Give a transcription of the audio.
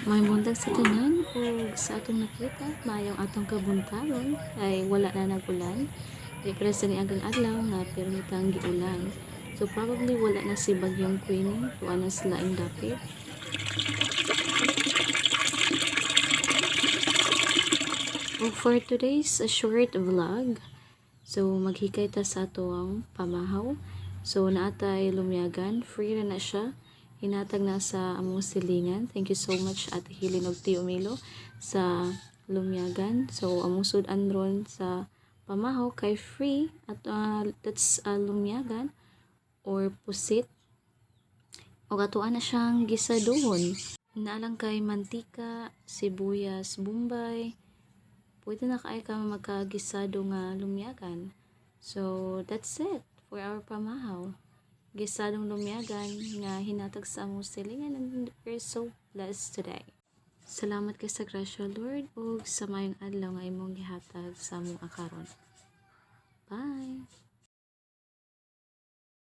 May buntag sa tanan o sa atong nakita, mayong atong kabuntagon ay wala na nagulan. Represa ni agang adlaw nga pero mitang giulan. So probably wala na si Bagyong Queenie, tuwa na sila ang dapit. O for today's a short vlog, so maghikay ta sa ato ang pamahaw. So naatay lumiyagan, free na na siya. Hinatag na sa among silingan. Thank you so much Ate Hilin og Tio Milo sa lumiyagan. So among sudan ron sa pamahaw kay free at that's lumiyagan or pusit. O katuan na siyang gisaduhon. Naalang kay mantika, sibuyas, bombay. Pwede na kaay ka magkagisado nga lumiyagan. So that's it for our pamahaw. Gisadong lumiyagan nga hinatag sa among silingan, and we're so blessed today. Salamat kay sa grasya Lord ug sa mayong adlaw nga imong gihatag sa among akaron. Bye.